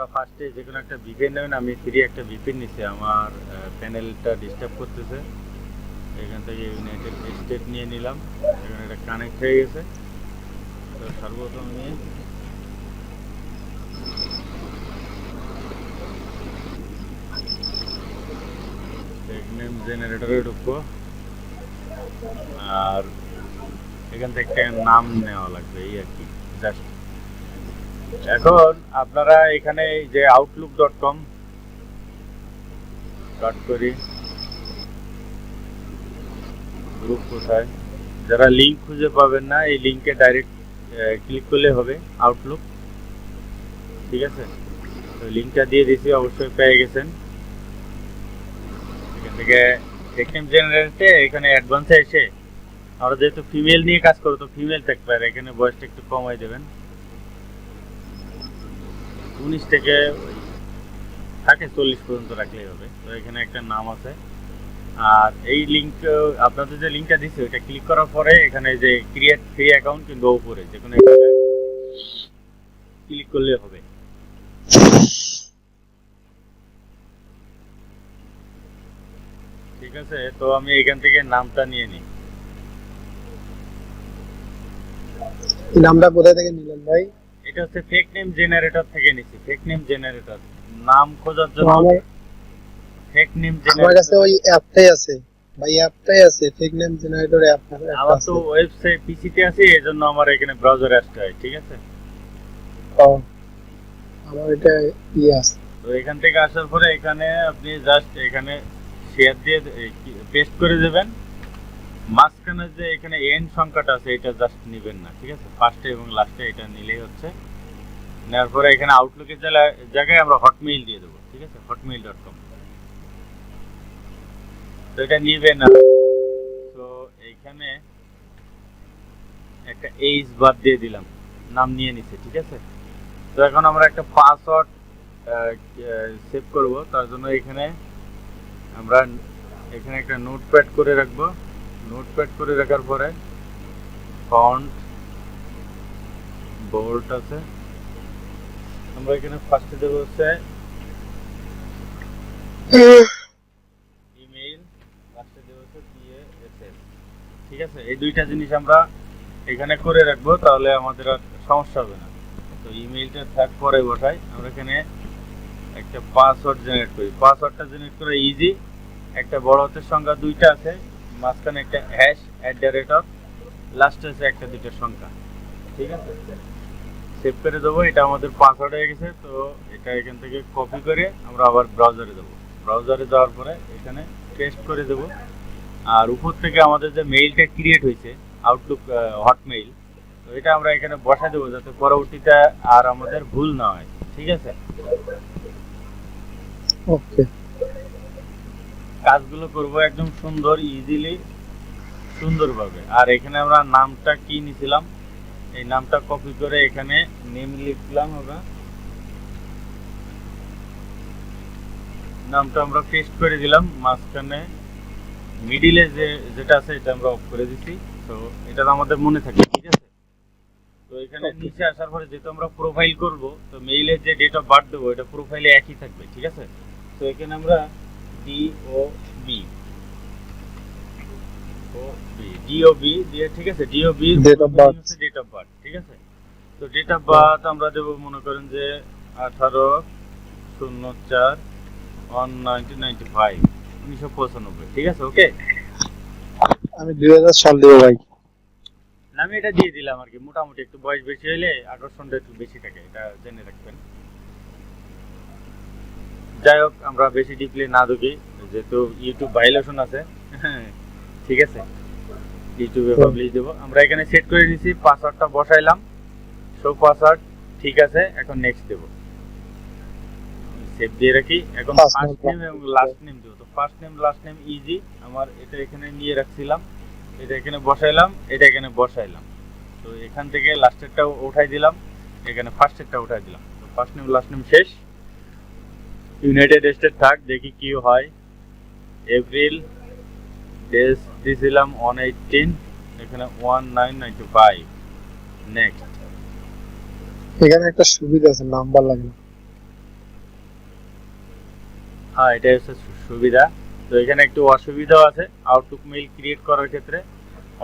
আপনারা ফার্স্টে যে কোনো একটা ভিপিএন নেবেন। আমি ফ্রি একটা ভিপিএন নিছি, আমার প্যানেলটা ডিস্টার্ব করতেছে। এখান থেকে ইউনাইটেড স্টেট নিয়ে নিলাম, এখানে এটা কানেক্ট হয়ে গেছে। তো সর্বপ্রথম নিয়ে নেম জেনারেটরে ঢুকবো, আর এখান থেকে একটা নাম নেওয়া লাগবে, এই আর কি জাস্ট। এখন আপনারা এখানে যে outlook.com কাট করি, গ্রুপ কোথায়, যারা লিঙ্ক খুঁজে পাবেন না এই লিঙ্কে ডাইরেক্ট ক্লিক করলে হবে আউটলুক, ঠিক আছে। তো লিঙ্কটা দিয়ে দিছি, অবশ্যই পেয়ে গেছেন। এখান থেকে টেকনিক জেনারেটে এখানে অ্যাডভান্সে এসে আমরা যেহেতু ফিমেল নিয়ে কাজ করো, তো ফিমেল থাকবে, আর এখানে বয়সটা একটু কমাই দেবেন, 19 থেকে থাকে 40 পর্যন্ত রাখলেই হবে। তো এখানে একটা নাম আছে, আর এই লিঙ্ক আপনাদের যে লিঙ্কটা দিচ্ছি ওইটা ক্লিক করার পরে এখানে যে ক্রিয়েট ফ্রি অ্যাকাউন্ট কিন্তু উপরে যে কোনো ক্লিক করলে হবে। ঠিক আছে, তো আমি এখান থেকে নামটা নিয়ে নিই। নামটা কোথায় থেকে নিলেন ভাই? এটা হচ্ছে ফেক নেম জেনারেটর থেকে নিছি। ফেক নেম জেনারেটর নাম খোঁজার জন্য ফেক নেম আমার জেনারেটর কাছে ওই অ্যাপটাই আছে ভাই, অ্যাপটাই আছে, ফেক নেম জেনারেটর অ্যাপ। আমার তো ওয়েবসাইট পিসিতে আছে, এজন্য আমার এখানে ব্রাউজারে আসতে হয়, ঠিক আছে। আমার এটা ইয়ে আছে। তো এখান থেকে আসার পরে এখানে আপনি জাস্ট এখানে শেয়ার দিয়ে পেস্ট করে দেবেন। মাঝখানে যে এখানে এন্ড সংখ্যাটা আছে এটা জাস্ট নেবেন না, ঠিক আছে। ফার্স্টে এবং লাস্টে এটা নিলেই হচ্ছে। নেওয়ার পরে এখানে আউটলুকের জায়গায় আমরা হটমেইল দিয়ে দেবো, ঠিক আছে, hotmail.com। তো এটা নিবে না, তো এইখানে একটা এইচ বাদ দিয়ে দিলাম, নাম নিয়ে নিছে, ঠিক আছে। তো এখন আমরা একটা পাসওয়ার্ড সেভ করব, তার জন্য এখানে আমরা এখানে একটা নোটপ্যাড করে রাখবো। নোটপ্যাড করে রাখার পরে ফন্ট বোল্ড আছে, আমরা এখানে ফার্স্টে দেবো হচ্ছে ইমেইল, লাস্টে দেবো হচ্ছে PASS, ঠিক আছে। এই দুইটা জিনিস আমরা এখানে করে রাখবো, তাহলে আমাদের আর সমস্যা হবে না। তো ইমেইলটা থাক পরে বসাই, আমরা এখানে একটা পাসওয়ার্ড জেনারেট করি। পাসওয়ার্ডটা জেনারেট করা ইজি, একটা বড় হাতের সংখ্যা দুইটা আছে, মাঝখানে একটা হ্যাশ @ লাস্টে আছে একটা দুইটা সংখ্যা, ঠিক আছে। সেভ করে দেবো, এটা আমাদের পাসওয়ার্ড হয়ে গেছে। তো এটা এখান থেকে কপি করে আমরা আবার ব্রাউজারে দেবো। ব্রাউজারে যাওয়ার পরে এখানে পেস্ট করে দেবো, আর উপর থেকে আমাদের যে মেইলটা ক্রিয়েট হয়েছে আউটলুক হটমেইল, তো এটা আমরা এখানে বসা দেবো, যাতে পরবর্তীতে আর আমাদের ভুল না হয়, ঠিক আছে। ওকে, কাজগুলো করব একদম সুন্দর, ইজিলি, সুন্দরভাবে। আর এখানে আমরা নামটা কি নিছিলাম, এই নামটা কপি করে এখানে নেম লিখলাম, আমরা নামটা আমরা পেস্ট করে দিলাম। মাঝখানে মিডিলে যেটা আছে এটা আমরা অফ করে দিছি, তো এটা আমাদের মনে থাকে, ঠিক আছে। তো এখানে নিচে আসার পরে যেহেতু আমরা প্রোফাইল করব, তো মেইলের যে ডেট অফ বার্থ দেবো এটা প্রোফাইলে একই থাকবে, ঠিক আছে। তো এখানে আমরা DOB দিয়ে, ঠিক আছে, DOB date of birth, date of birth, ঠিক আছে। তো ডেট অফ বার্থ আমরা দেবো, মনে করেন যে 18/04/1995, ঠিক আছে। ওকে, আমি 2000 সাল দিব ভাই। আমি এটা দিয়ে দিলাম আর কি। মোটামুটি একটু বয়স বেশি হলে আকর্ষণটা একটু বেশি থাকে, এটা জেনে রাখবেন। যাই হোক, আমরা বেশি ডিপলি না ঢুকি, যেহেতু ইউটিউব ভাইলেশন আছে, ঠিক আছে। ইউটিউবে পাবলিশ দেবো। আমরা এখানে সেট করে নিছি, পাসওয়ার্ডটা বসাইলাম, শো পাসওয়ার্ড, ঠিক আছে। এখন নেক্সট দেবো, সেভ দিয়ে রাখি। এখন ফার্স্ট নেম এবং লাস্ট নেম দেবো। তো first name last name easy, আমার এটা এখানে নিয়ে রাখছিলাম, এটা এখানে বসাইলাম, এটা এখানে বসাইলাম। তো এখান থেকে লাস্টেরটাও উঠাই দিলাম, এখানে ফার্স্টেরটা উঠাই দিলাম। তো ফার্স্ট নেম লাস্ট নেম শেষ। ইউনাইটেড স্টেট থাক, দেখি কি হয়। এপ্রিল ডেজ দিয়েছিলাম 118, এখানে 1995, নেক্সট। এখানে একটা সুবিধা আছে, নাম্বার লাগে না। হ্যাঁ, এটাই হচ্ছে সুবিধা। তো এখানে একটু অসুবিধাও আছে আউটলুক মেইল ক্রিয়েট করার ক্ষেত্রে।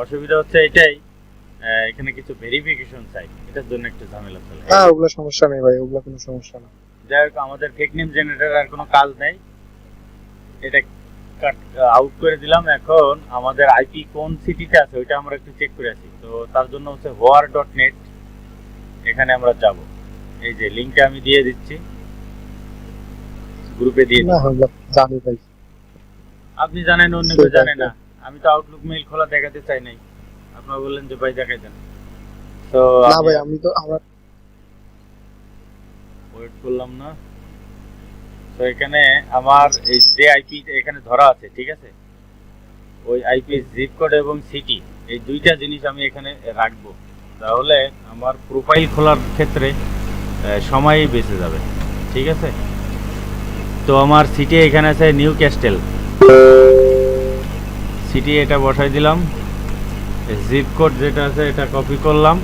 অসুবিধা হচ্ছে এটাই, এখানে কিছু ভেরিফিকেশন চাই, এটার জন্য একটু ঝামেলা চলে। হ্যাঁ ওগুলো সমস্যা নেই ভাই, ওগুলো কোনো সমস্যা না। যাই হোক, আমাদের ফেক নেম জেনারেটর আর কোনো কাজ নেই, এটা আউট করে দিলাম। এখন আমাদের আইপি কোন সিটিতে আছে ওইটা আমরা একটু চেক করে আসি। তো তার জন্য হচ্ছে হোয়ার.নেট, এখানে আমরা যাব। এই যে লিঙ্কটা আমি দিয়ে দিচ্ছি, গ্রুপে দিয়ে না দিচ্ছি। ওগুলো জানি ভাই। আপনি জানেন, অন্য কেউ জানে না। আমি তো আউটলুক মেইল খোলা দেখাতে চাই নাই, আপনারা বললেন যে ভাই দেখাই দেন। তো না ভাই আমি তো আমার ওয়েট করলাম না। তো এখানে আমার এই যে আইপি এখানে ধরা আছে, ঠিক আছে, ওই আইপি জিপ কোড এবং সিটি, এই দুইটা জিনিস আমি এখানে রাখবো। তাহলে আমার প্রোফাইল খোলার ক্ষেত্রে সময়ই বেঁচে যাবে, ঠিক আছে। তো আমার সিটি এখানে আছে নিউ ক্যাস্টেল সিটি, এটা বসাই দিলাম। জিপ কোড যেটা আছে এটা কপি করলাম।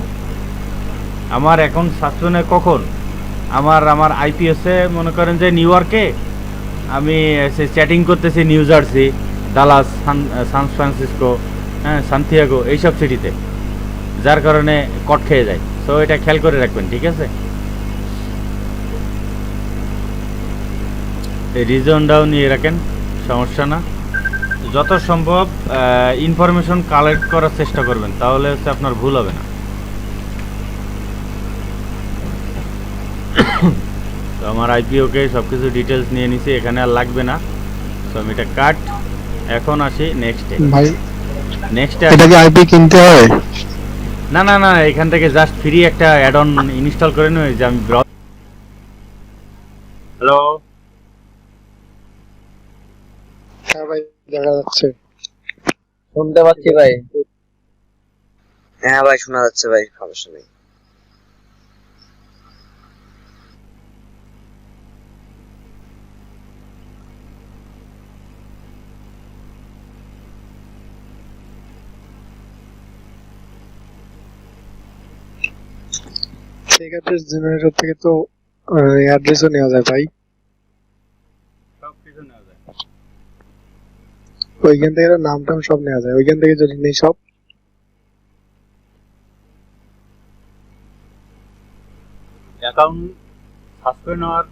আমার এখন সাসপেন্ডে কখন আমার আমার আইপি হচ্ছে, মনে করেন যে নিউ ইয়র্কে আমি চ্যাটিং করতেছি, New Jersey, Dallas, San Francisco, হ্যাঁ, সান্তিয়াগো, এইসব সিটিতে, যার কারণে কট খেয়ে যায়। তো এটা খেয়াল করে রাখবেন, ঠিক আছে। এই রিজনটাও নিয়ে রাখেন, সমস্যা না। যত সম্ভব ইনফরমেশন কালেক্ট করার চেষ্টা করবেন, তাহলে হচ্ছে আপনার ভুল হবে না। তো আমার আইপিওকে সব কিছু ডিটেলস নিয়ে নিছি, এখানে আর লাগবে না। তো আমি এটা কাট। এখন আসি নেক্সটে। ভাই নেক্সটে এটা কি আইপি কিনতে হয়? না না না, এখান থেকে জাস্ট ফ্রি একটা অ্যাড অন ইনস্টল করে নিই, যে আমি হ্যালো। হ্যাঁ ভাই দেখা যাচ্ছে। শুনতে পাচ্ছি ভাই। হ্যাঁ ভাই শোনা যাচ্ছে ভাই, সমস্যা নেই। ফেক অ্যাড্রেস জেনারেটর থেকে তো অ্যাড্রেসও নেওয়া যায় ভাই, সব কিছু নেওয়া যায়। ওইখান থেকে নাম টাম সব নেওয়া যায়, ওইখান থেকে যদি নেই সব। অ্যাকাউন্ট সাসপেন্ড হওয়ার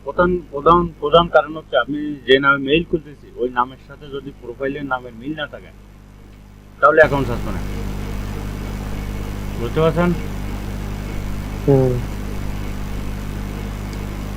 প্রধান প্রধান প্রধান কারণ হচ্ছে, আপনি যে নামে মেইল খুলতেছি ওই নামের সাথে যদি প্রোফাইলের নামের মিল না থাকে, তাহলে অ্যাকাউন্ট সাসপেন্ড হয়। বুঝতে পারছেন? হুম